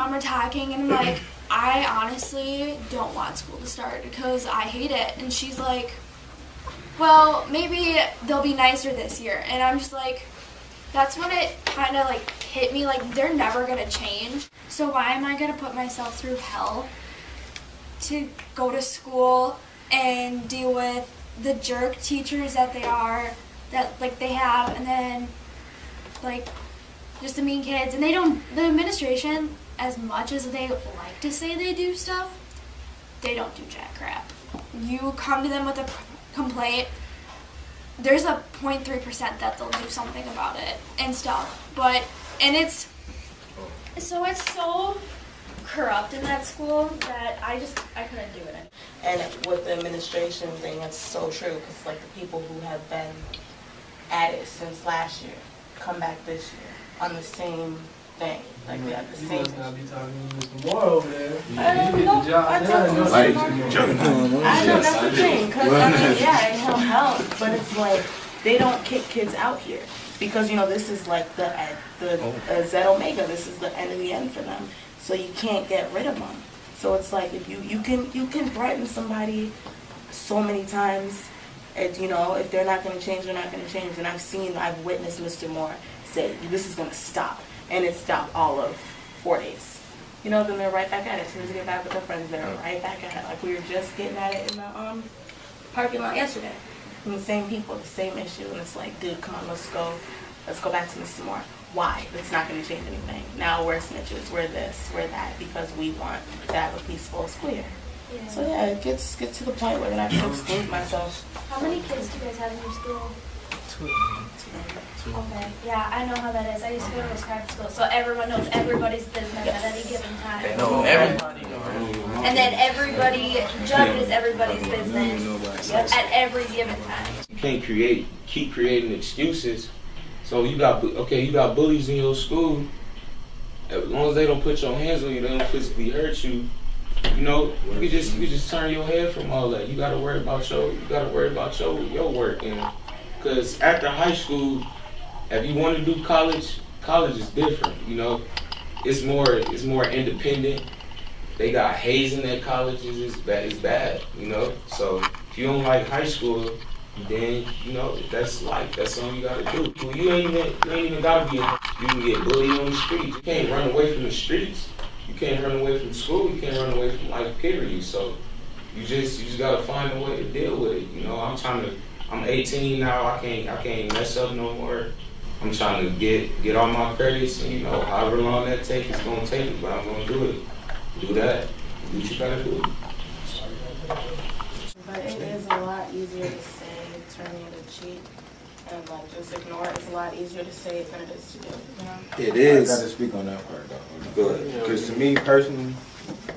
mom were talking, and I'm like, I honestly don't want school to start because I hate it. And she's like, well, maybe they'll be nicer this year. And I'm just like, that's when it kind of like hit me, like they're never gonna change. So why am I gonna put myself through hell to go to school and deal with the jerk teachers that they have, and then like just the mean kids, and they don't, the administration, as much as they like to say they do stuff, they don't do jack crap. You come to them with a complaint, there's a 0.3% that they'll do something about it and stuff, and it's so corrupt in that school that I couldn't do it. And with the administration thing, it's so true, because like the people who have been at it since last year come back this year on the same thing. Like they have the same. You must not be talking to Mr. Moore over there. I know that's the thing, because I mean, yeah, it helps, but it's like they don't kick kids out here because this is like the Zed Omega. This is the end of the end for them. So you can't get rid of them. So it's like if you can threaten somebody so many times, and if they're not going to change, they're not going to change. And I've witnessed Mr. Moore say this is going to stop, and it stopped all of 4 days. Then they're right back at it. As soon as they get back with their friends, they're right back at it. Like we were just getting at it in the parking lot yesterday. And the same people, the same issue, and it's like, dude, come on, let's go back to Mr. Moore. Why? It's not going to change anything. Now we're snitches, we're this, we're that, because we want to have a peaceful school year. Yeah. So yeah, it gets to the point where I can exclude myself. How many kids do you guys have in your school? Two. Okay, yeah, I know how that is. I used to go to this private school, so everyone knows everybody's business at any given time. They know everybody. And then everybody judges everybody's business at every given time. You can't keep creating excuses. So you got bullies in your school. As long as they don't put your hands on you, they don't physically hurt you. You just turn your head from all that. You gotta worry about your work, and because after high school, if you want to do college is different. It's more independent. They got hazing at colleges. It's bad. So if you don't like high school, then that's all you gotta do. You ain't even gotta be. You can get bullied on the streets. You can't run away from the streets. You can't run away from school. You can't run away from life, period. So you just gotta find a way to deal with it. I'm 18 now. I can't mess up no more. I'm trying to get all my credits, and however long that takes, it's gonna take it. But I'm gonna do it. Do that. Do what you gotta do. But it is a lot easier to say turn into cheat and just ignore it. It's a lot easier to say it than it is to do. It is. I gotta speak on that part though. Good. Because to me personally,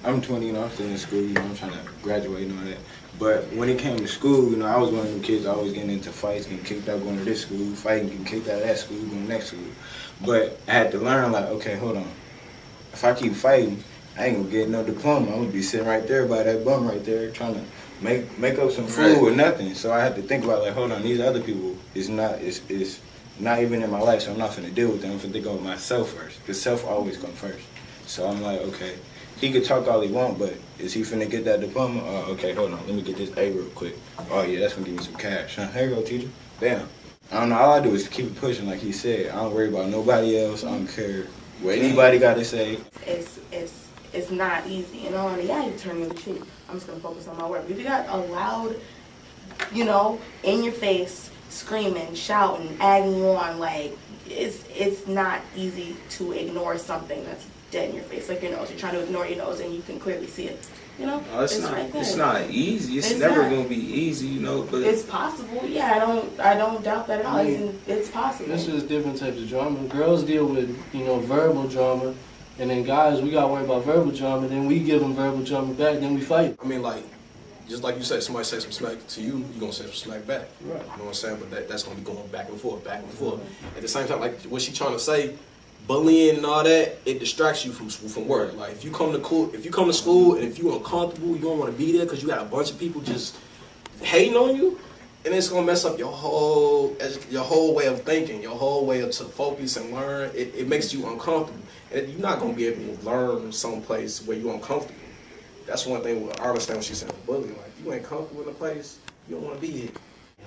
I'm 20, I'm still in school, I'm trying to graduate and all that. But when it came to school, I was one of them kids always getting into fights, getting kicked out going to this school, fighting, getting kicked out of that school, going to the next school. But I had to learn, okay, hold on. If I keep fighting, I ain't gonna get no diploma. I'm gonna be sitting right there by that bum right there trying to make up some food or nothing. So I had to think about hold on, these other people is not even in my life, so I'm not finna deal with them. I'm finna think about myself first. Because self always come first. So I'm like, okay, he could talk all he want, but is he finna get that diploma? Okay, hold on, let me get this A real quick. Oh yeah, that's gonna give me some cash. Here you go, teacher. Bam. I don't know, all I do is keep it pushing like he said. I don't worry about nobody else. I don't care what anybody gotta say. It's not easy, yeah, you turn into cheat. I'm just gonna focus on my work. If you got a loud, in your face, screaming, shouting, egging you on, it's not easy to ignore something that's dead in your face, like your nose. You're trying to ignore your nose and you can clearly see it. No, it's not. Right there. It's not easy. It's never gonna be easy, But it's possible. Yeah, I don't doubt that at all. It's possible. This is different types of drama. Girls deal with verbal drama. And then guys, we gotta worry about verbal drama, then we give them verbal drama back, then we fight. I mean, just like you said, somebody say some smack to you, you're gonna say some smack back. Right. You know what I'm saying? But that's gonna be going back and forth, back and forth. At the same time, like what she trying to say, bullying and all that, it distracts you from work. Like if you come to school and if you're uncomfortable, you don't want to be there because you got a bunch of people just hating on you, and it's gonna mess up your whole way of thinking, your whole way to focus and learn. It makes you uncomfortable, and you're not gonna be able to learn someplace where you're uncomfortable. That's one thing I understand what she said with bullying. Like, if you ain't comfortable in a place, you don't want to be here.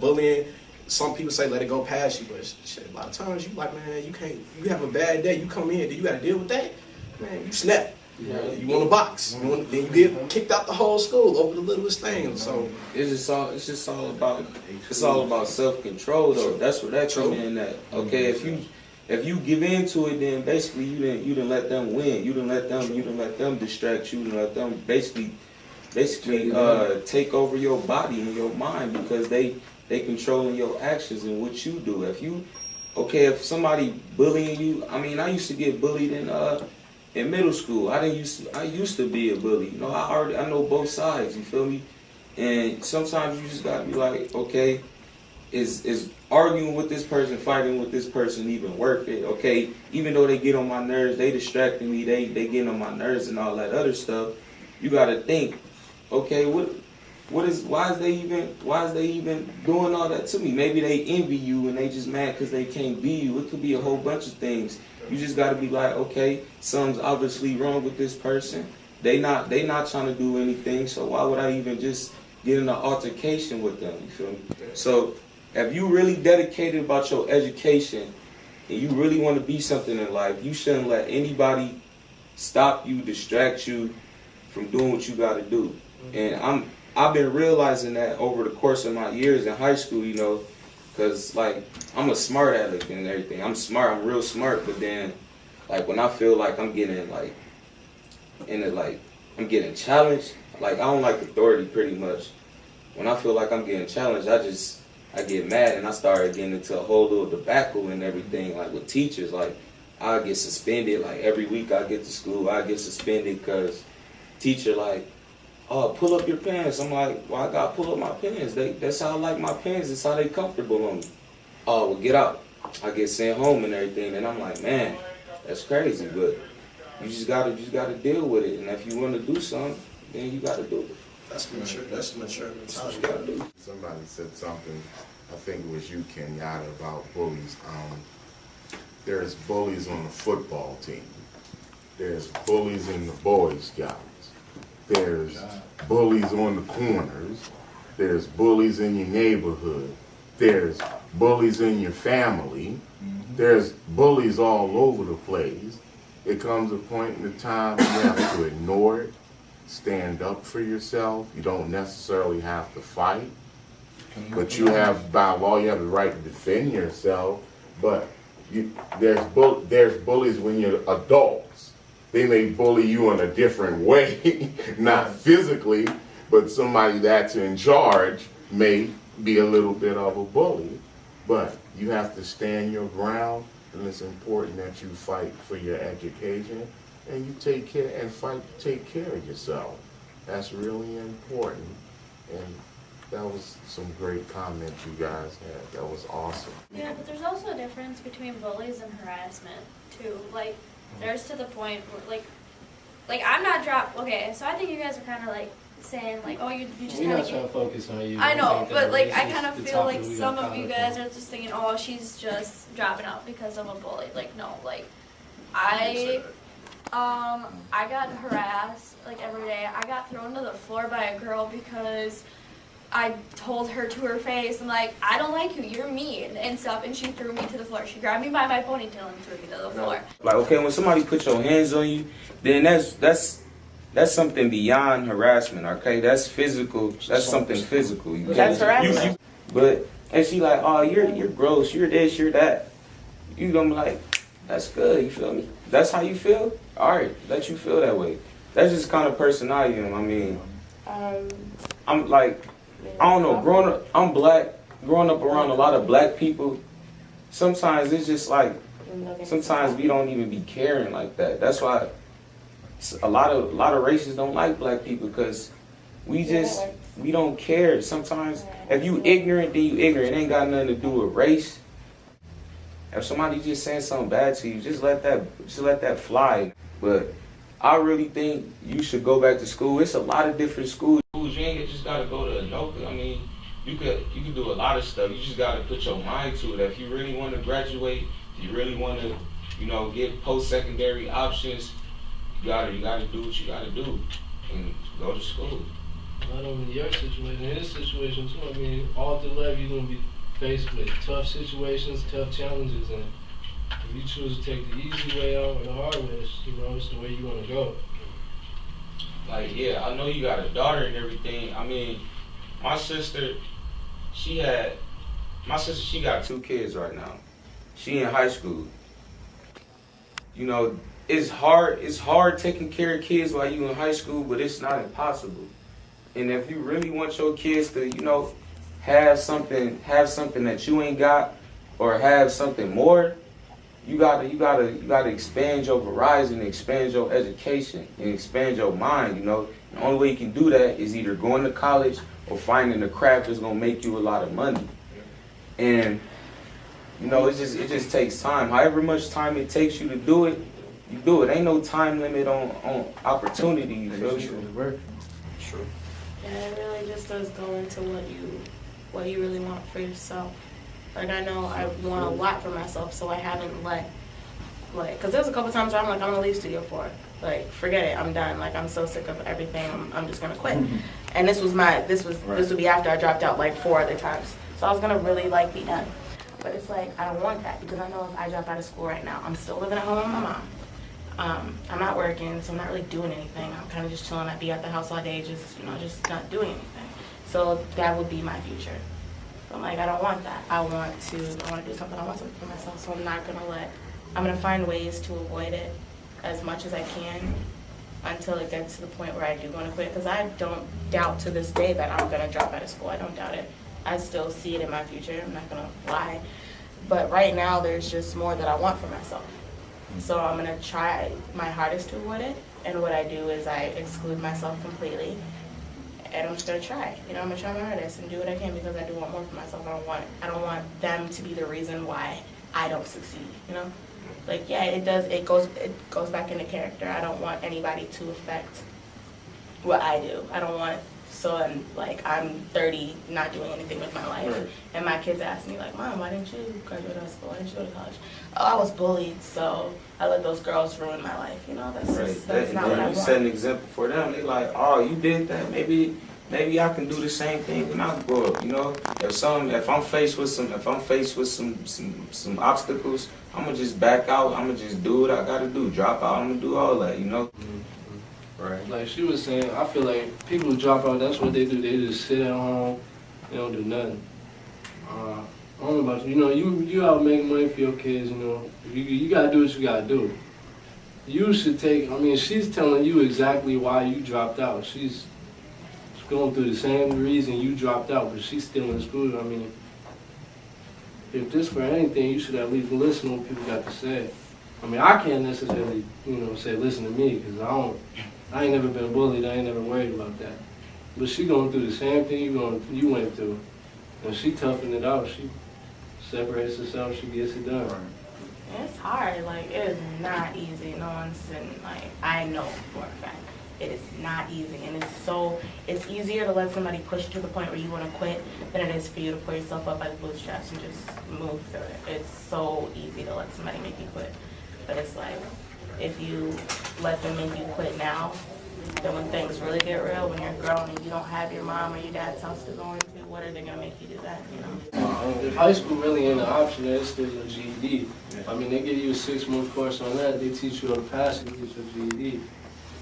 Bullying, some people say let it go past you, but shit, a lot of times you like, man, you can't. You have a bad day, you come in, then you got to deal with that. Man, you snap. Yeah. You want a box. Then you get kicked out the whole school over the littlest thing. So it's all about self-control though. That's where that comes in at. Okay, if you give in to it, then basically you didn't let them win. You didn't let them distract you. You didn't let them basically take over your body and your mind, because they controlling your actions and what you do. If somebody bullying you, I mean, I used to get bullied in middle school. I used to be a bully. You know, I know both sides. You feel me? And sometimes you just gotta be like, okay, is arguing with this person, fighting with this person even worth it? Okay, even though they get on my nerves, they distracting me, they get on my nerves and all that other stuff. You gotta think, okay, why is they even doing all that to me? Maybe they envy you and they just mad because they can't be you. It could be a whole bunch of things. You just got to be like, okay, something's obviously wrong with this person. They not trying to do anything, so why would I even just get in an altercation with them? You feel me? So if you really dedicated about your education and you really want to be something in life, you shouldn't let anybody stop you, distract you from doing what you got to do. And I've been realizing that over the course of my years in high school, you know, because, like, I'm a smart aleck and everything. I'm smart, I'm real smart, but then, like, when I feel like I'm getting, like, I'm getting challenged, like, I don't like authority pretty much. When I feel like I'm getting challenged, I get mad and I start getting into a whole little debacle and everything, like, with teachers. Like, I get suspended, like, every week I get to school, I get suspended because teacher, like, oh, pull up your pants. I'm like, well, I got to pull up my pants. That's how I like my pants. That's how they comfortable on me. Oh, well, get out. I get sent home and everything. And I'm like, man, that's crazy. But you just gotta deal with it. And if you want to do something, then you got to do it. That's mature. That's mature. That's what you got to do. Somebody said something, I think it was you, Kenyatta, about bullies. There's bullies on the football team. There's bullies in the Boy Scouts. There's bullies on the corners. There's bullies in your neighborhood. There's bullies in your family. There's bullies all over the place. It comes a point in the time you have to ignore it, stand up for yourself. You don't necessarily have to fight, but you have, by law, you have the right to defend yourself. But there's bullies when you're adults. They may bully you in a different way, not physically, but somebody that's in charge may be a little bit of a bully. But you have to stand your ground, and it's important that you fight for your education, and you take care and fight to take care of yourself. That's really important. And that was some great comments you guys had. That was awesome. Yeah, but there's also a difference between bullies and harassment, too. Like, there's to the point where, like I'm not okay, so I think you guys are kind of, like, saying, like, oh, you just We're kind not of trying to focus on you. I know, but, like, I kind of the feel like topic we some got of you caught up guys in. are just thinking, oh, she's just dropping out because of a bully. Like, no, like, I got harassed, like, every day. I got thrown to the floor by a girl because I told her to her face, I'm like, I don't like you, you're mean, and stuff, and she threw me to the floor. She grabbed me by my ponytail and threw me to the floor. Like, okay, when somebody puts your hands on you, then that's something beyond harassment, okay? That's physical, that's something physical. That's harassment. But, and she like, oh, you're gross, you're this, you're that. You gonna be like, that's good, you feel me? That's how you feel? Alright, let you feel that way. That's just the kind of person I am. I mean, I'm like, I don't know, I'm black, growing up around a lot of black people, sometimes it's just like, sometimes we don't even be caring like that. That's why a lot of races don't like black people, because we don't care. Sometimes if you ignorant, then you ignorant. It ain't got nothing to do with race. If somebody just saying something bad to you, just let that fly. But I really think you should go back to school. It's a lot of different schools. You ain't just gotta go to adult. I mean, you could do a lot of stuff. You just gotta put your mind to it. If you really want to graduate, if you really want to, get post-secondary options, you gotta do what you gotta do and go to school. Not only your situation, his situation too. I mean, all through life you're gonna be faced with tough situations, tough challenges, and if you choose to take the easy way out or the hard way, it's the way you want to go. Like, yeah, I know you got a daughter and everything. I mean, my sister, she got 2 kids right now. She in high school. It's hard taking care of kids while you in high school, but it's not impossible. And if you really want your kids to, have something that you ain't got, or have something more, you gotta expand your horizon, expand your education, and expand your mind. The only way you can do that is either going to college or finding a craft that's gonna make you a lot of money. And it just takes time. However much time it takes you to do it, you do it. Ain't no time limit on opportunity. You feel me? True. Yeah, it really just does go into what you really want for yourself. Like, I know I want a lot for myself, so I haven't because there's a couple times where I'm like, I'm gonna leave Studio 4. Like, forget it, I'm done. Like, I'm so sick of everything, I'm just gonna quit. And this would be after I dropped out like 4 other times. So I was gonna really be done. But it's like, I don't want that, because I know if I drop out of school right now, I'm still living at home with my mom. I'm not working, so I'm not really doing anything. I'm kind of just chilling. I'd be at the house all day, just not doing anything. So that would be my future. I'm like, I don't want that. I want to do something. I want something for myself. So I'm gonna find ways to avoid it as much as I can until it gets to the point where I do want to quit. Because I don't doubt to this day that I'm gonna drop out of school. I don't doubt it. I still see it in my future. I'm not gonna lie. But right now, there's just more that I want for myself. So I'm gonna try my hardest to avoid it. And what I do is I exclude myself completely. And I'm just gonna try. I'm gonna try my hardest and do what I can, because I do want more for myself. I don't want them to be the reason why I don't succeed. Like, yeah, it does. It goes back into character. I don't want anybody to affect what I do. I don't want I'm 30, not doing anything with my life, right. And my kids ask me like, Mom, why didn't you graduate high school? Why didn't you go to college? Oh, I was bullied, so I let those girls ruin my life. That's not what I want. You set an example for them. They like, oh, you did that. Maybe I can do the same thing when I grow up. If I'm faced with some obstacles, I'm gonna just back out. I'm gonna just do what I gotta do. Drop out. I'm gonna do all that. Right. Like she was saying, I feel like people who drop out, that's what they do. They just sit at home. They don't do nothing. I don't know about you. You out making money for your kids. You gotta do what you gotta do. You should take. She's telling you exactly why you dropped out. She's going through the same reason you dropped out, but she's still in school. If this for anything, you should at least listen to what people got to say. I can't necessarily, say listen to me, because I ain't never been bullied. I ain't never worried about that. But she going through the same thing you went through, and she toughened it out. She separates herself. She gets it done. It's hard. It is not easy. No one's saying, I know for a fact. It is not easy, and it's easier to let somebody push you to the point where you want to quit than it is for you to pull yourself up by the bootstraps and just move through it. It's so easy to let somebody make you quit, but it's like, if you let them make you quit now, then when things really get real, when you're grown and you don't have your mom or your dad's house to go into, what are they gonna make you do that? If high school really ain't an option, it's still a GED. They give you a 6-month course on that. They teach you how to pass it, get your GED.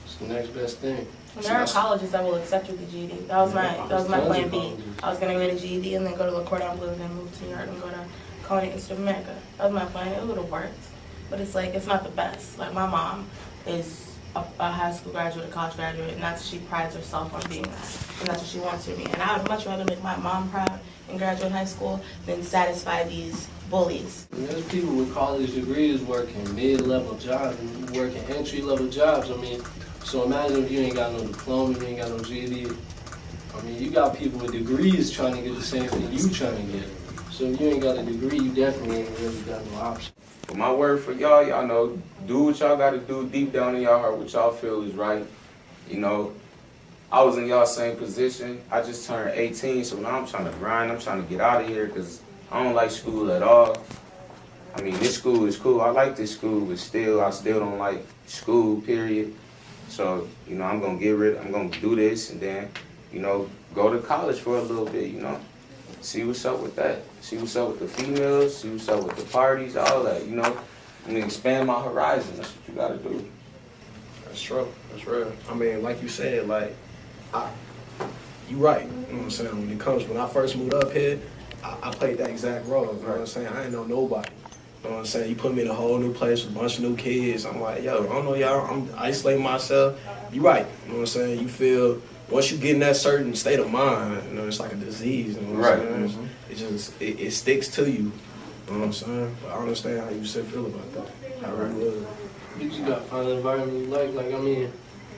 It's the next best thing. There are colleges that will accept you with the GED. That was my plan B. I was gonna get a GED and then go to La Cordon Bleu, then move to New York and go to Nicole and Xavier America. That was my plan. It would have worked, but it's not the best. My mom is a high school graduate, a college graduate, and she prides herself on being that, and that's what she wants to be. And I would much rather make my mom proud and graduate high school than satisfy these bullies. There's people with college degrees working mid-level jobs and working entry-level jobs. So imagine if you ain't got no diploma, you ain't got no GED. You got people with degrees trying to get the same thing you trying to get. So if you ain't got a degree, you definitely ain't really got no option. But my word for y'all know, do what y'all gotta do deep down in y'all heart, what y'all feel is right. I was in y'all same position. I just turned 18, so now I'm trying to grind. I'm trying to get out of here because I don't like school at all. I mean, this school is cool. I like this school, but I still don't like school, period. So, you know, I'm going to do this and then, you know, go to college for a little bit, you know. See what's up with that. See what's up with the females, see what's up with the parties, all that, you know. I mean, expand my horizon. That's what you got to do. That's true. That's real. I mean, like you said, like, you right. You know what I'm saying? When I first moved up here, I played that exact role. You know what I'm saying? I didn't know nobody. You know what I'm saying? You put me in a whole new place with a bunch of new kids. I'm like, yo, I don't know y'all. I'm isolating myself. You right. You know what I'm saying? You feel, once you get in that certain state of mind, you know, it's like a disease. You know what I'm saying? It just, it sticks to you. You know what I'm saying? But I understand how you feel about that. I really would. You just gotta find an environment you like. Like, I mean,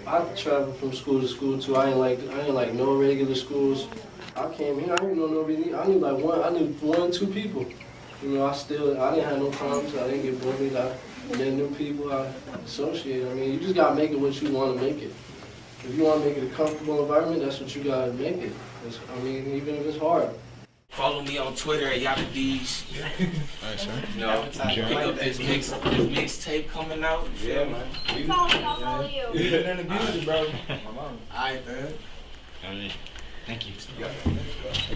I traveled from school to school too. I ain't like no regular schools. I came here, I didn't know nobody. I knew one, two people. You know, I didn't have no problems. I didn't get bullied. I met new people. I associated. I mean, you just gotta make it what you want to make it. If you want to make it a comfortable environment, that's what you gotta make it. I mean, even if it's hard. Follow me on Twitter at Yappadies. Alright, sir. You know, pick up this mixtape coming out. Yeah, man. I'll follow you. You been in the music, bro. Alright, man. Thank you.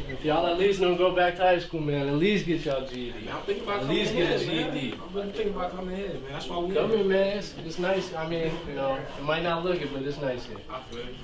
If y'all at least don't go back to high school, man, at least get y'all GED. I'm thinking about At least get a man. GED. I'm really thinking about coming here, man. That's why we Come here, man. It's nice. I mean, you know, it might not look it, but it's nice here. I feel it.